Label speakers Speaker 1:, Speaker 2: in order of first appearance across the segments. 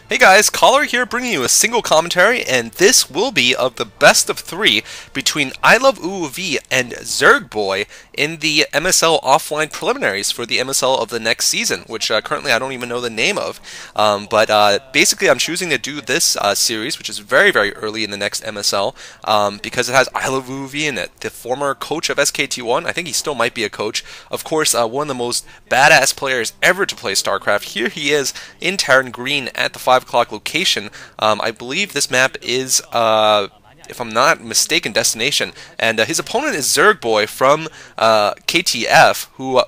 Speaker 1: Hey guys, Caller here bringing you a single commentary, and this will be of the best of three between Iloveoov and Zergboy in the MSL offline preliminaries for the MSL of the next season, which currently I don't even know the name of. But basically I'm choosing to do this series, which is very, very early in the next MSL, because it has Iloveoov in it, the former coach of SKT1. I think he still might be a coach. Of course, one of the most badass players ever to play StarCraft. Here he is in Terran Green at the 5 o'clock location. I believe this map is, if I'm not mistaken, Destination. And his opponent is Zergboy from KTF, who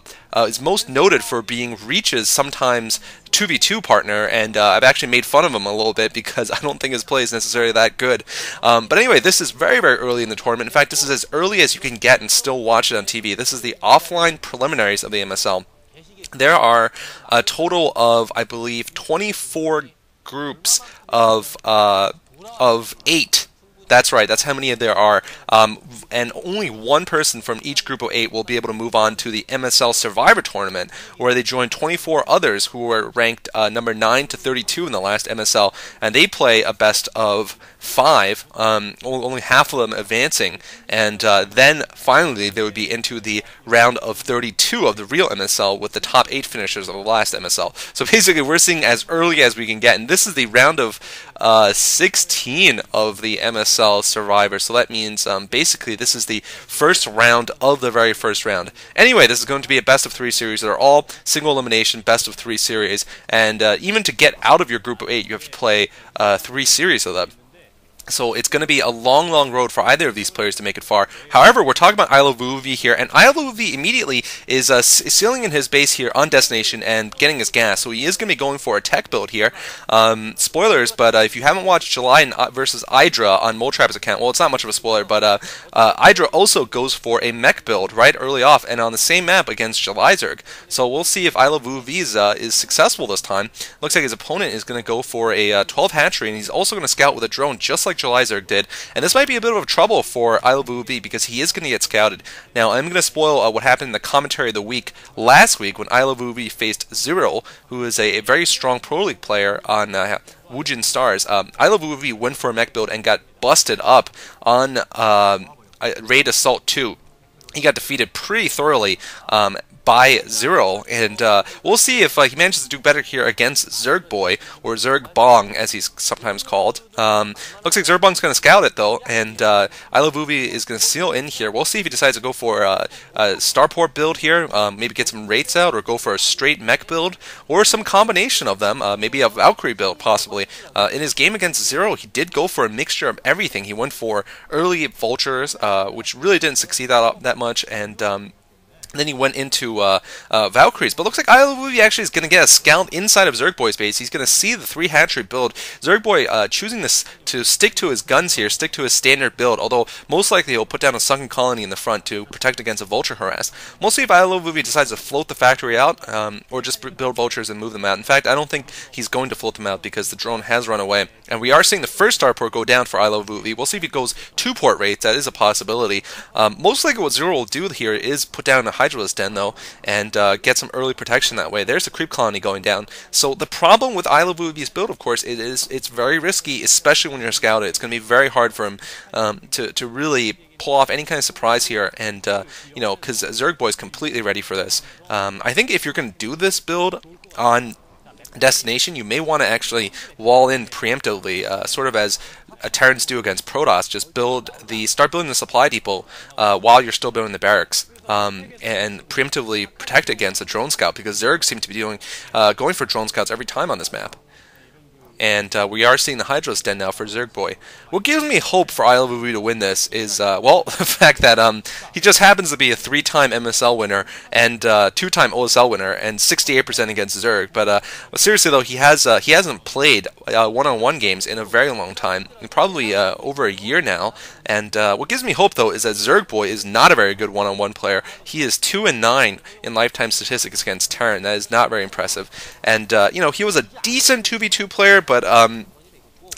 Speaker 1: is most noted for being Reach's sometimes 2v2 partner, and I've actually made fun of him a little bit because I don't think his play is necessarily that good. But anyway, this is very, very early in the tournament. In fact, this is as early as you can get and still watch it on TV. This is the offline preliminaries of the MSL. There are a total of, I believe, 24 groups of 8. That's right, that's how many there are. And only one person from each group of 8 will be able to move on to the MSL Survivor Tournament, where they join 24 others who were ranked number 9 to 32 in the last MSL, and they play a best of 5, only half of them advancing, and then finally they would be into the round of 32 of the real MSL with the top 8 finishers of the last MSL. So basically we're seeing as early as we can get, and this is the round of 16 of the MSL Survivor, so that means basically this is the first round of the very first round. Anyway, this is going to be a best of 3 series. They're all single elimination best of 3 series, and even to get out of your group of 8 you have to play 3 series of them. So it's going to be a long, long road for either of these players to make it far. However, we're talking about Iloveoov here, and Iloveoov immediately is sealing in his base here on Destination and getting his gas. So he is going to be going for a tech build here. Spoilers, but if you haven't watched July versus Hydra on Moltrap's account, well, it's not much of a spoiler, but Hydra also goes for a mech build right early off, and on the same map against July Zerg. So we'll see if Iloveoov is successful this time. Looks like his opponent is going to go for a 12 hatchery, and he's also going to scout with a drone, just like July Zerg did, and this might be a bit of trouble for Iloveoov because he is going to get scouted. Now, I'm going to spoil what happened in the commentary of the week last week when Iloveoov faced Zero, who is a very strong Pro League player on Woojin Stars. Iloveoov went for a mech build and got busted up on Raid Assault 2. He got defeated pretty thoroughly by Zero, and we'll see if he manages to do better here against Zergboy, or Zergbong as he's sometimes called. Looks like Zergbong's going to scout it though, and Iloveoov is going to seal in here. We'll see if he decides to go for a starport build here, maybe get some rates out, or go for a straight mech build, or some combination of them, maybe a Valkyrie build possibly. In his game against Zero, he did go for a mixture of everything. He went for early vultures, which really didn't succeed that much, and then he went into Valkyries. But looks like Iloveoov actually is going to get a scout inside of Zergboy's base. He's going to see the 3 hatchery build. Zergboy choosing this to stick to his guns here, stick to his standard build, although most likely he'll put down a sunken colony in the front to protect against a vulture harass. We'll see if Iloveoov decides to float the factory out, or just build vultures and move them out. In fact, I don't think he's going to float them out because the drone has run away. And we are seeing the first starport go down for Iloveoov. We'll see if he goes 2 port rates. That is a possibility. Most likely what Zero will do here is put down a Hydralisk Den though, and get some early protection that way. There's a creep colony going down. So the problem with Iloveoov's build, of course, it's very risky, especially when you're scouted. It's going to be very hard for him to really pull off any kind of surprise here, and you know, because Zergboy is completely ready for this. I think if you're going to do this build on Destination, you may want to actually wall in preemptively, sort of as Terrans do against Protoss. Just start building the supply depot while you're still building the barracks. And preemptively protect against a drone scout, because Zerg seem to be going for drone scouts every time on this map. And we are seeing the Hydralisk Den now for Zergboy. What gives me hope for Iloveoov to win this is, well, the fact that he just happens to be a 3-time MSL winner and 2-time OSL winner and 68% against Zerg. But seriously though, he hasn't played one-on-one games in a very long time, probably over a year now. And what gives me hope though is that Zergboy is not a very good one-on-one player. He is 2-9 in lifetime statistics against Terran. That is not very impressive. And you know, he was a decent 2v2 player, but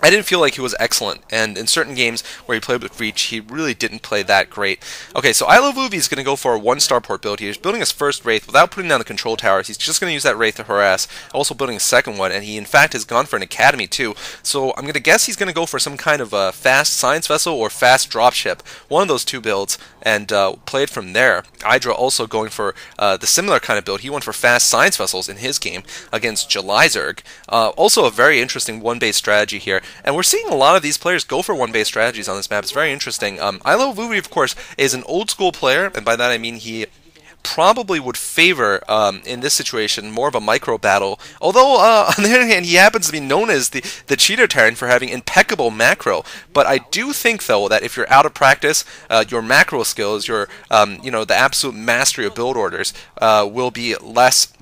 Speaker 1: I didn't feel like he was excellent, and in certain games where he played with Reach, he really didn't play that great. Okay, so Iloveoov is going to go for a 1-star port build. He's building his first Wraith without putting down the control towers. He's just going to use that Wraith to harass, also building a second one, and he in fact has gone for an Academy too. So I'm going to guess he's going to go for some kind of a fast Science Vessel or fast Dropship, one of those two builds, and play it from there. Hydra also going for the similar kind of build. He went for fast Science Vessels in his game against July Zerg. Also a very interesting one-base strategy here. And we're seeing a lot of these players go for one-base strategies on this map. It's very interesting. Iloveoov, of course, is an old-school player, and by that I mean he probably would favor, in this situation, more of a micro battle. Although, on the other hand, he happens to be known as the Cheater Terran for having impeccable macro. But I do think, though, that if you're out of practice, your macro skills, your, the absolute mastery of build orders, will be less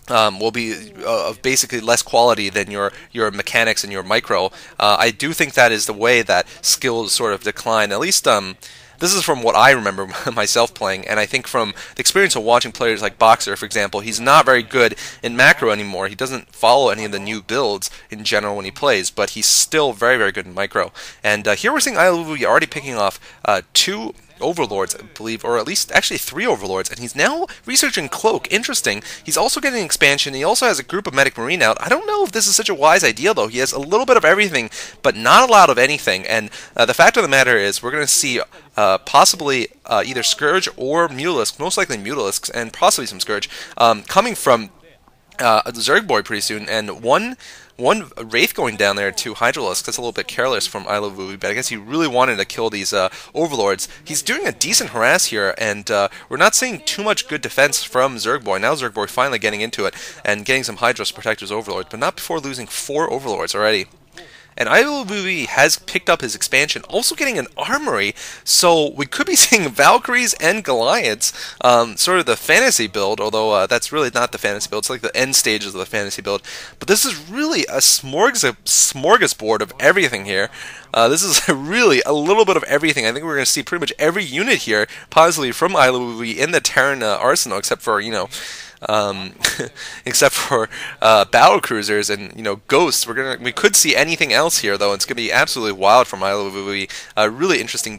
Speaker 1: of basically less quality than your mechanics and your micro. I do think that is the way that skills sort of decline. At least this is from what I remember myself playing, and I think from the experience of watching players like Boxer, for example, he's not very good in macro anymore. He doesn't follow any of the new builds in general when he plays, but he's still very, very good in micro. And here we're seeing Iloveoov already picking off 2 Overlords, I believe, or at least actually 3 Overlords, and he's now researching Cloak. Interesting. He's also getting expansion. He also has a group of Medic Marine out. I don't know if this is such a wise idea, though. He has a little bit of everything, but not a lot of anything. And the fact of the matter is, we're going to see possibly either Scourge or Mutalisk, most likely Mutalisks, and possibly some Scourge, coming from Zergboy pretty soon, and one Wraith going down there to Hydralisk. That's a little bit careless from Iloveoov, but I guess he really wanted to kill these Overlords. He's doing a decent harass here, and we're not seeing too much good defense from Zergboy. Now Zergboy finally getting into it and getting some Hydras to protect his Overlords, but not before losing 4 Overlords already. And Iloveoov has picked up his expansion, also getting an armory, so we could be seeing Valkyries and Goliaths, sort of the fantasy build, although that's really not the fantasy build, it's like the end stages of the fantasy build. But this is really a smorgasbord of everything here. This is really a little bit of everything. I think we're going to see pretty much every unit here, possibly from Iloveoov in the Terran arsenal, except for, except for battle cruisers and ghosts. We could see anything else here, though. It's going to be absolutely wild from Iloveoov. Really interesting